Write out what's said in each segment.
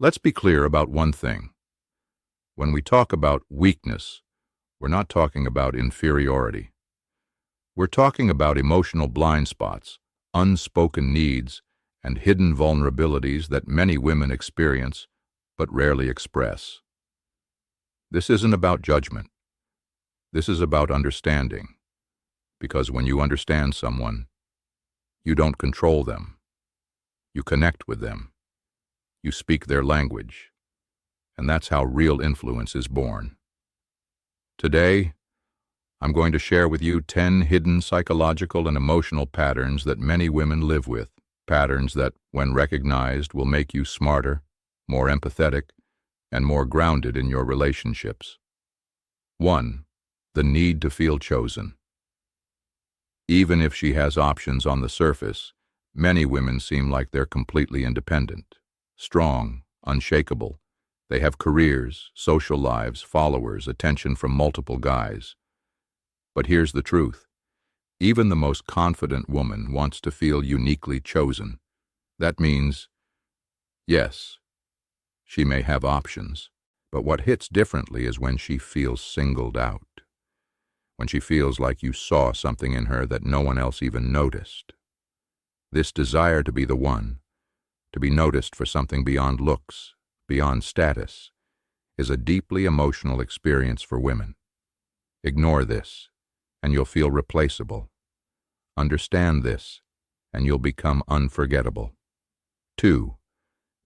Let's be clear about one thing. When we talk about weakness, we're not talking about inferiority. We're talking about emotional blind spots, unspoken needs, and hidden vulnerabilities that many women experience but rarely express. This isn't about judgment. This is about understanding. Because when you understand someone, you don't control them. You connect with them. You speak their language. And that's how real influence is born. Today, I'm going to share with you 10 hidden psychological and emotional patterns that many women live with. Patterns that, when recognized, will make you smarter, more empathetic, and more grounded in your relationships. 1. The need to feel chosen. Even if she has options on the surface, many women seem like they're completely independent, strong, unshakable. They have careers, social lives, followers, attention from multiple guys. But here's the truth. Even the most confident woman wants to feel uniquely chosen. That means, yes, she may have options, but what hits differently is when she feels singled out. When she feels like you saw something in her that no one else even noticed. This desire to be the one, to be noticed for something beyond looks, beyond status, is a deeply emotional experience for women. Ignore this, and you'll feel replaceable. Understand this, and you'll become unforgettable. 2.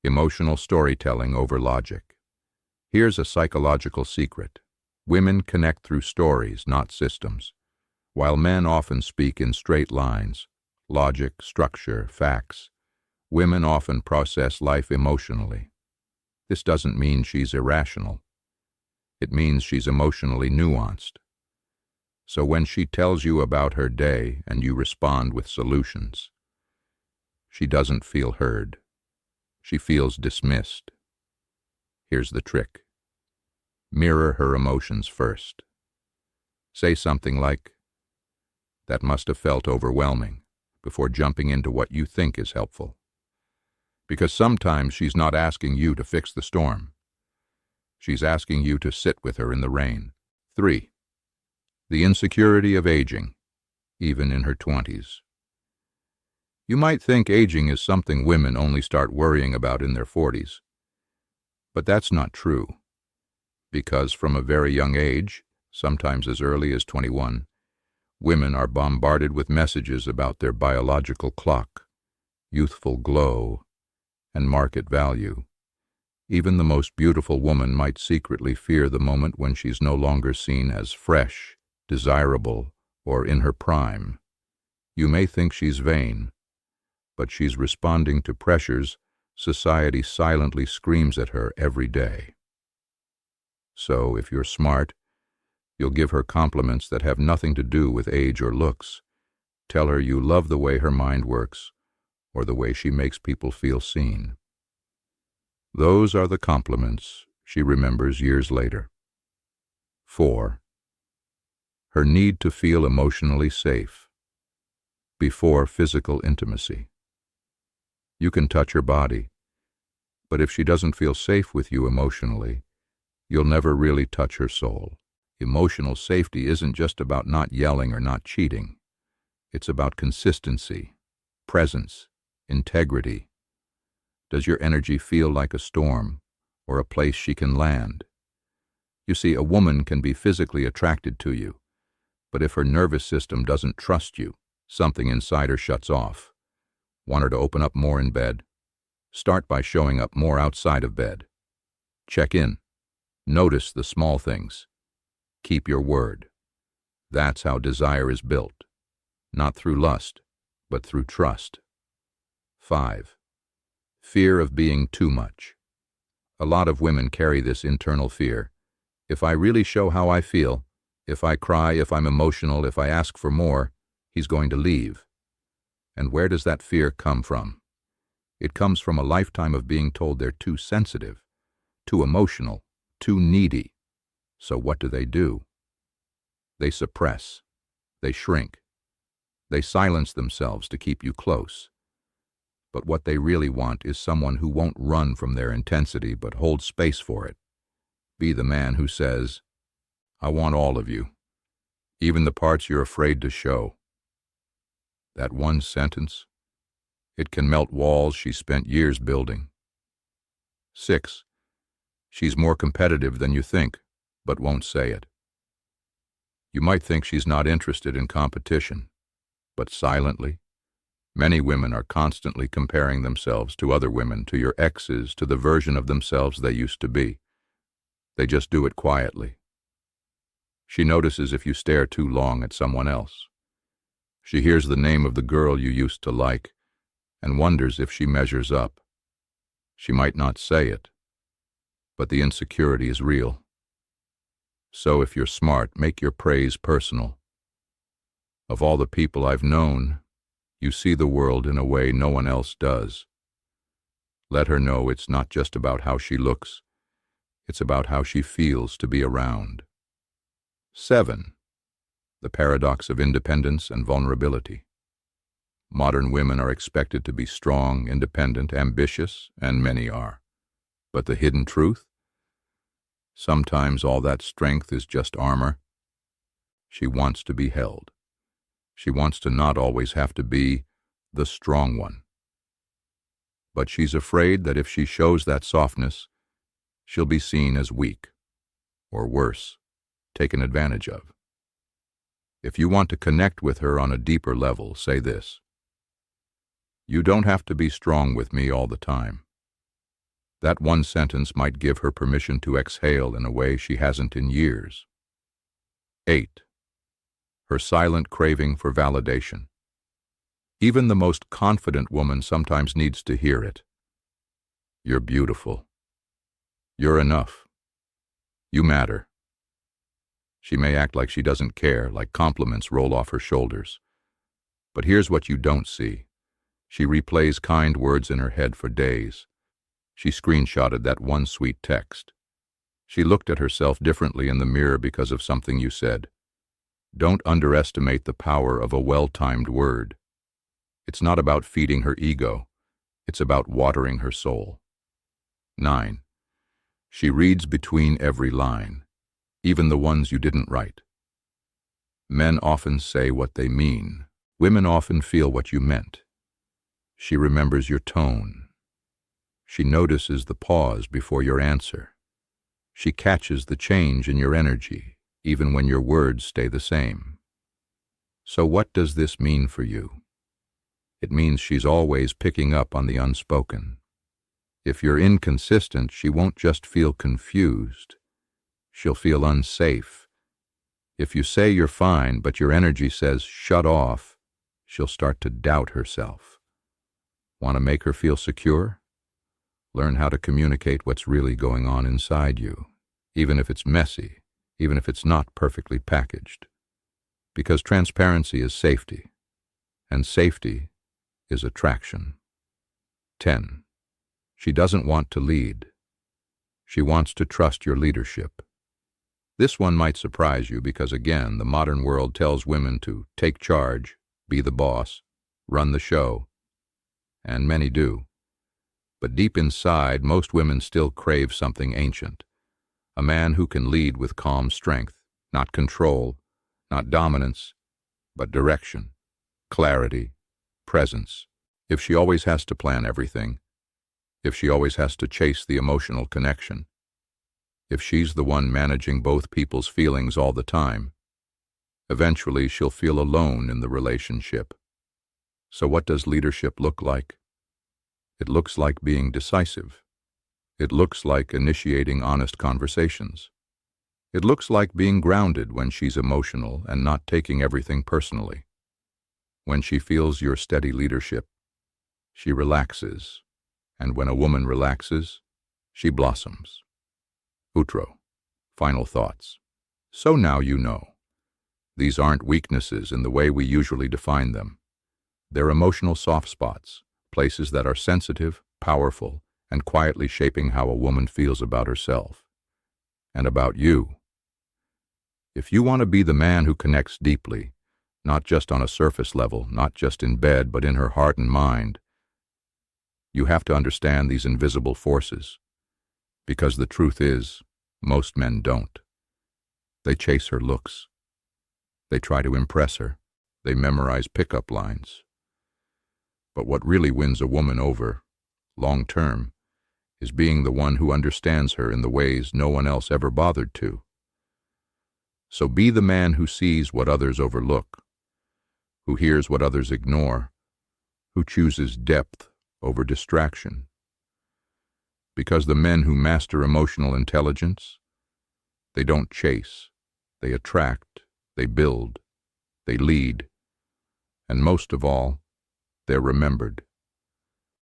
Emotional storytelling over logic. Here's a psychological secret. Women connect through stories, not systems. While men often speak in straight lines, logic, structure, facts, women often process life emotionally. This doesn't mean she's irrational. It means she's emotionally nuanced. So when she tells you about her day and you respond with solutions, she doesn't feel heard. She feels dismissed. Here's the trick. Mirror her emotions first. Say something like, "That must have felt overwhelming," before jumping into what you think is helpful. Because sometimes she's not asking you to fix the storm. She's asking you to sit with her in the rain. 3. The insecurity of aging, even in her 20s. You might think aging is something women only start worrying about in their 40s. But that's not true. Because from a very young age, sometimes as early as 21, women are bombarded with messages about their biological clock, youthful glow, and market value. Even the most beautiful woman might secretly fear the moment when she's no longer seen as fresh, desirable, or in her prime. You may think she's vain, but she's responding to pressures society silently screams at her every day. So, if you're smart, you'll give her compliments that have nothing to do with age or looks. Tell her you love the way her mind works, or the way she makes people feel seen. Those are the compliments she remembers years later. 4. Her need to feel emotionally safe. Before physical intimacy. You can touch her body, but if she doesn't feel safe with you emotionally, you'll never really touch her soul. Emotional safety isn't just about not yelling or not cheating. It's about consistency, presence, integrity. Does your energy feel like a storm or a place she can land? You see, a woman can be physically attracted to you, but if her nervous system doesn't trust you, something inside her shuts off. Want her to open up more in bed? Start by showing up more outside of bed. Check in. Notice the small things. Keep your word. That's how desire is built. Not through lust, but through trust. 5. Fear of being too much. A lot of women carry this internal fear. If I really show how I feel, if I cry, if I'm emotional, if I ask for more, he's going to leave. And where does that fear come from? It comes from a lifetime of being told they're too sensitive, too emotional, too needy. So what do? They suppress. They shrink. They silence themselves to keep you close. but what they really want is someone who won't run from their intensity but holds space for it. Be the man who says, "I want all of you, even the parts you're afraid to show." That one sentence, it can melt walls she spent years building. 6. She's more competitive than you think, but won't say it. You might think she's not interested in competition, but silently, many women are constantly comparing themselves to other women, to your exes, to the version of themselves they used to be. They just do it quietly. She notices if you stare too long at someone else. She hears the name of the girl you used to like and wonders if she measures up. She might not say it, but the insecurity is real. So if you're smart, make your praise personal. Of all the people I've known, you see the world in a way no one else does. Let her know it's not just about how she looks, it's about how she feels to be around. 7. The paradox of independence and vulnerability. Modern women are expected to be strong, independent, ambitious, and many are. But the hidden truth? Sometimes all that strength is just armor. She wants to be held. She wants to not always have to be the strong one. But she's afraid that if she shows that softness, she'll be seen as weak, or worse, taken advantage of. If you want to connect with her on a deeper level, say this: "You don't have to be strong with me all the time." That one sentence might give her permission to exhale in a way she hasn't in years. 8. Her silent craving for validation. Even the most confident woman sometimes needs to hear it. You're beautiful. You're enough. You matter. She may act like she doesn't care, like compliments roll off her shoulders. But here's what you don't see. She replays kind words in her head for days. She screenshotted that one sweet text. She looked at herself differently in the mirror because of something you said. Don't underestimate the power of a well-timed word. It's not about feeding her ego. It's about watering her soul. 9. She reads between every line, even the ones you didn't write. Men often say what they mean. Women often feel what you meant. She remembers your tone. She notices the pause before your answer. She catches the change in your energy, even when your words stay the same. So what does this mean for you? It means she's always picking up on the unspoken. If you're inconsistent, she won't just feel confused. She'll feel unsafe. If you say you're fine, but your energy says shut off, she'll start to doubt herself. Want to make her feel secure? Learn how to communicate what's really going on inside you, even if it's messy, even if it's not perfectly packaged. Because transparency is safety, and safety is attraction. 10. She doesn't want to lead. She wants to trust your leadership. This one might surprise you because, again, the modern world tells women to take charge, be the boss, run the show, and many do. But deep inside, most women still crave something ancient. A man who can lead with calm strength, not control, not dominance, but direction, clarity, presence. If she always has to plan everything, if she always has to chase the emotional connection, if she's the one managing both people's feelings all the time, eventually she'll feel alone in the relationship. So what does leadership look like? It looks like being decisive. It looks like initiating honest conversations. It looks like being grounded when she's emotional and not taking everything personally. When she feels your steady leadership, she relaxes, and when a woman relaxes, she blossoms. Outro. Final thoughts. So now you know. These aren't weaknesses in the way we usually define them. They're emotional soft spots, places that are sensitive, powerful, and quietly shaping how a woman feels about herself and about you. If you want to be the man who connects deeply, not just on a surface level, not just in bed, but in her heart and mind, You have to understand these invisible forces, because the truth is, most men don't. They chase her looks. They try to impress her. They memorize pickup lines. But what really wins a woman over, long term, is being the one who understands her in the ways no one else ever bothered to. So be the man who sees what others overlook, who hears what others ignore, who chooses depth over distraction. Because the men who master emotional intelligence, they don't chase, they attract, they build, they lead, and most of all, they're remembered.